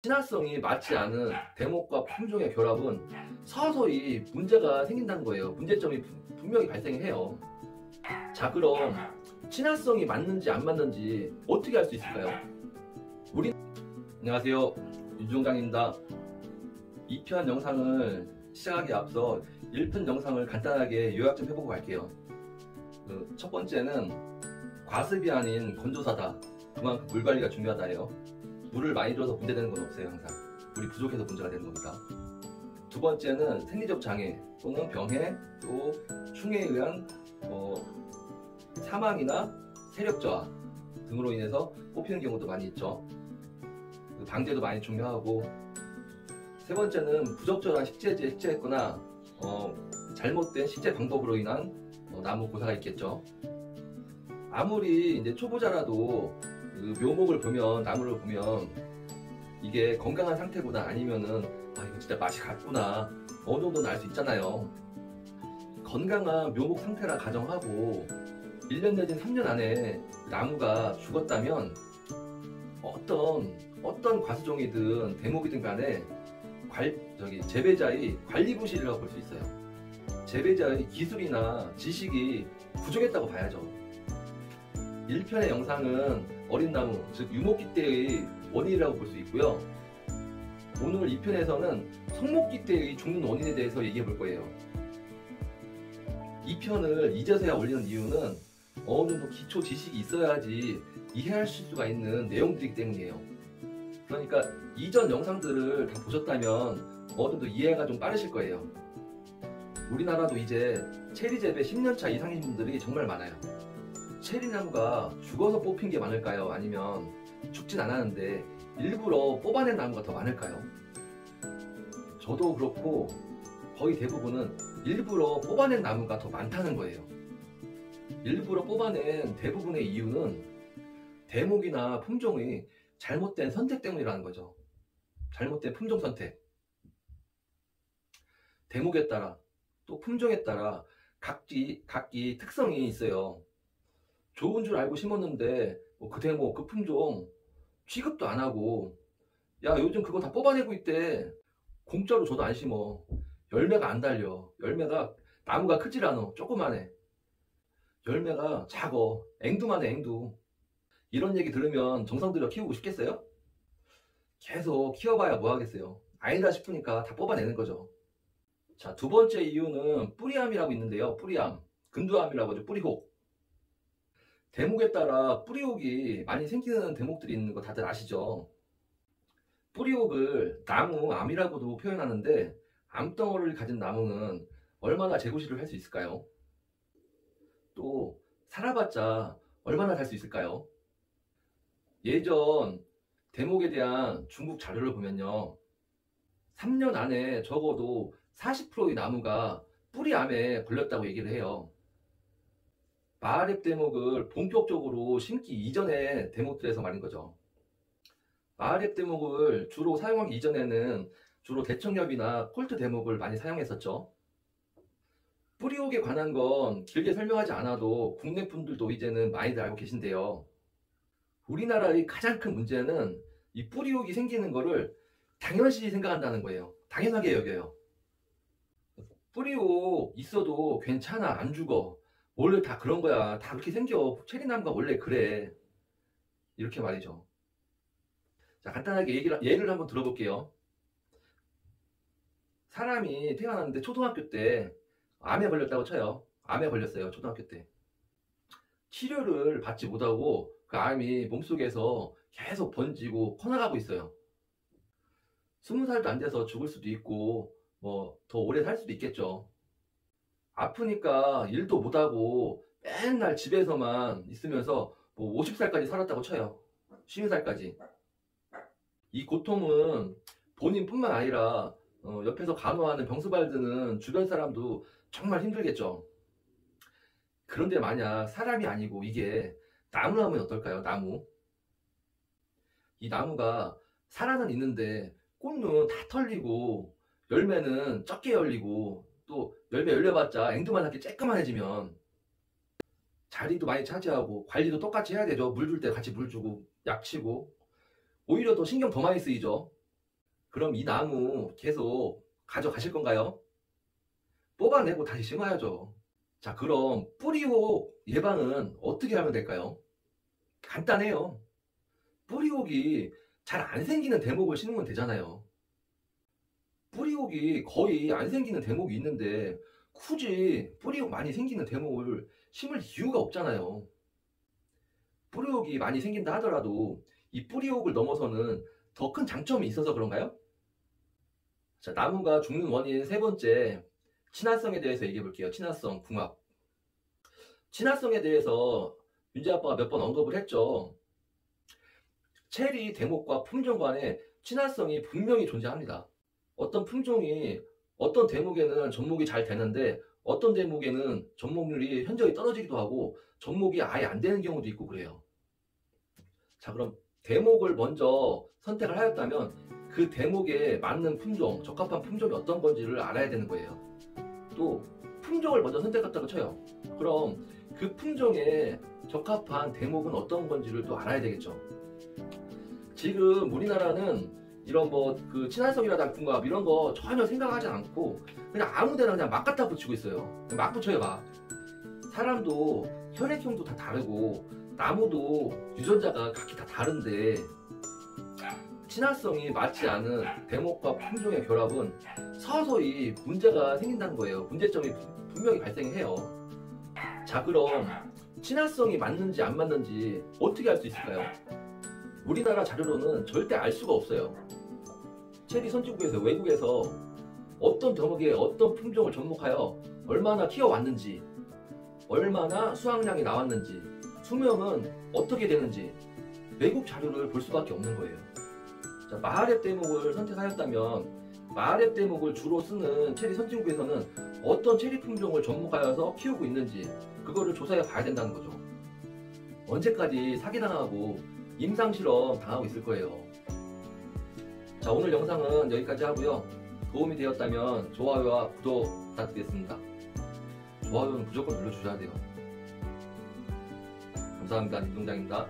친화성이 맞지 않은 대목과 품종의 결합은 서서히 문제가 생긴다는 거예요. 문제점이 분명히 발생해요. 자, 그럼 친화성이 맞는지 안 맞는지 어떻게 알 수 있을까요? 안녕하세요, 윤종장입니다. 2편 영상을 시작하기 앞서 1편 영상을 간단하게 요약 좀 해보고 갈게요. 첫 번째는 과습이 아닌 건조사다. 그만큼 물 관리가 중요하다예요. 물을 많이 줘서 문제되는 건 없어요. 항상 물이 부족해서 문제가 되는 겁니다. 두 번째는 생리적 장애 또는 병해, 또 충에 의한 사망이나 세력 저하 등으로 인해서 뽑히는 경우도 많이 있죠. 방제도 많이 중요하고, 세 번째는 부적절한 식재지에 식재했거나 잘못된 식재 방법으로 인한 나무 고사가 있겠죠. 아무리 이제 초보자라도 그 묘목을 보면, 나무를 보면 이게 건강한 상태보다 아니면은 이거 진짜 맛이 같구나 어느 정도는 알 수 있잖아요. 건강한 묘목 상태라 가정하고 1년 내진 3년 안에 나무가 죽었다면 어떤 과수종이든 대목이든 간에 재배자의 관리 부실이라고 볼 수 있어요. 재배자의 기술이나 지식이 부족했다고 봐야죠. 1편의 영상은 어린 나무, 즉 유목기 때의 원인이라고 볼 수 있고요. 오늘 2편에서는 성목기 때의 죽는 원인에 대해서 얘기해 볼 거예요. 2편을 이제서야 올리는 이유는 어느 정도 기초 지식이 있어야지 이해할 수가 있는 내용들이기 때문이에요. 그러니까 이전 영상들을 다 보셨다면 어느 정도 이해가 좀 빠르실 거예요. 우리나라도 이제 체리 재배 10년차 이상인 분들이 정말 많아요. 체리나무가 죽어서 뽑힌 게 많을까요? 아니면 죽진 않았는데 일부러 뽑아낸 나무가 더 많을까요? 저도 그렇고 거의 대부분은 일부러 뽑아낸 나무가 더 많다는 거예요. 일부러 뽑아낸 대부분의 이유는 대목이나 품종이 잘못된 선택 때문이라는 거죠. 잘못된 품종 선택. 대목에 따라 또 품종에 따라 각기 특성이 있어요. 좋은 줄 알고 심었는데 그 대목, 그 품종 취급도 안 하고, 야 요즘 그거 다 뽑아내고 있대. 공짜로 줘도 안 심어. 열매가 안 달려. 열매가, 나무가 크질 않아. 조그만해. 열매가 작어. 앵두만 해, 앵두. 이런 얘기 들으면 정성 들여 키우고 싶겠어요? 계속 키워봐야 뭐 하겠어요. 아니다 싶으니까 다 뽑아내는 거죠. 자, 두 번째 이유는 뿌리암이라고 있는데요. 뿌리암, 근두암이라고 하죠. 뿌리혹. 대목에 따라 뿌리혹이 많이 생기는 대목들이 있는 거 다들 아시죠? 뿌리혹을 나무암이라고도 표현하는데, 암덩어리를 가진 나무는 얼마나 재구실을 할 수 있을까요? 또 살아봤자 얼마나 살 수 있을까요? 예전 대목에 대한 중국 자료를 보면요, 3년 안에 적어도 40%의 나무가 뿌리암에 걸렸다고 얘기를 해요. 마하렙 대목을 본격적으로 심기 이전의 대목들에서 말인 거죠. 마하렙 대목을 주로 사용하기 이전에는 주로 대청엽이나 콜트 대목을 많이 사용했었죠. 뿌리혹에 관한 건 길게 설명하지 않아도 국내 분들도 이제는 많이들 알고 계신데요. 우리나라의 가장 큰 문제는 이 뿌리혹이 생기는 거를 당연시 생각한다는 거예요. 당연하게 여겨요. 뿌리혹 있어도 괜찮아, 안 죽어, 원래 다 그런 거야, 다 그렇게 생겨, 체리나무가 원래 그래, 이렇게 말이죠. 자, 간단하게 예를 한번 들어볼게요. 사람이 태어났는데 초등학교 때 암에 걸렸다고 쳐요. 암에 걸렸어요, 초등학교 때. 치료를 받지 못하고 그 암이 몸속에서 계속 번지고 커나가고 있어요. 20살도 안 돼서 죽을 수도 있고 더 오래 살 수도 있겠죠. 아프니까 일도 못하고 맨날 집에서만 있으면서 50살까지 살았다고 쳐요. 50살까지. 이 고통은 본인뿐만 아니라 옆에서 간호하는 병수발 드는 주변 사람도 정말 힘들겠죠. 그런데 만약 사람이 아니고 이게 나무라면 어떨까요? 나무. 이 나무가 살아는 있는데 꽃은 다 털리고 열매는 적게 열리고, 또 열매 열려봤자 앵두만하게 쬐끄만해지면 자리도 많이 차지하고 관리도 똑같이 해야 되죠. 물 줄 때 같이 물 주고 약 치고, 오히려 더 신경 더 많이 쓰이죠. 그럼 이 나무 계속 가져가실 건가요? 뽑아내고 다시 심어야죠. 자, 그럼 뿌리혹 예방은 어떻게 하면 될까요? 간단해요. 뿌리혹이 잘 안 생기는 대목을 심으면 되잖아요. 뿌리혹이 거의 안 생기는 대목이 있는데 굳이 뿌리혹 많이 생기는 대목을 심을 이유가 없잖아요. 뿌리혹이 많이 생긴다 하더라도 이 뿌리혹을 넘어서는 더 큰 장점이 있어서 그런가요? 자, 나무가 죽는 원인 세 번째, 친화성에 대해서 얘기해 볼게요. 친화성, 궁합. 친화성에 대해서 윤재 아빠가 몇 번 언급을 했죠. 체리 대목과 품종 간에 친화성이 분명히 존재합니다. 어떤 품종이 어떤 대목에는 접목이 잘 되는데 어떤 대목에는 접목률이 현저히 떨어지기도 하고 접목이 아예 안 되는 경우도 있고 그래요. 자, 그럼 대목을 먼저 선택을 하였다면 그 대목에 맞는 품종, 적합한 품종이 어떤 건지를 알아야 되는 거예요. 또 품종을 먼저 선택했다고 쳐요. 그럼 그 품종에 적합한 대목은 어떤 건지를 또 알아야 되겠죠. 지금 우리나라는 이런 그 친화성이라든가 궁합 이런 거 전혀 생각하지 않고 그냥 아무데나 그냥 막 갖다 붙이고 있어요. 막 붙여요, 막. 사람도 혈액형도 다 다르고 나무도 유전자가 각기 다 다른데 친화성이 맞지 않은 대목과 품종의 결합은 서서히 문제가 생긴다는 거예요. 문제점이 분명히 발생해요. 자, 그럼 친화성이 맞는지 안 맞는지 어떻게 알 수 있을까요? 우리나라 자료로는 절대 알 수가 없어요. 체리 선진국에서 외국에서 어떤 대목에 어떤 품종을 접목하여 얼마나 키워왔는지, 얼마나 수확량이 나왔는지, 수명은 어떻게 되는지 외국 자료를 볼 수밖에 없는 거예요. 자, 마하랩 대목을 선택하였다면 마하랩 대목을 주로 쓰는 체리 선진국에서는 어떤 체리 품종을 접목하여서 키우고 있는지 그거를 조사해 봐야 된다는 거죠. 언제까지 사기당하고 임상실험 당하고 있을 거예요. 자, 오늘 영상은 여기까지 하고요. 도움이 되었다면 좋아요와 구독 부탁드리겠습니다. 좋아요는 무조건 눌러주셔야 돼요. 감사합니다. 임동장입니다.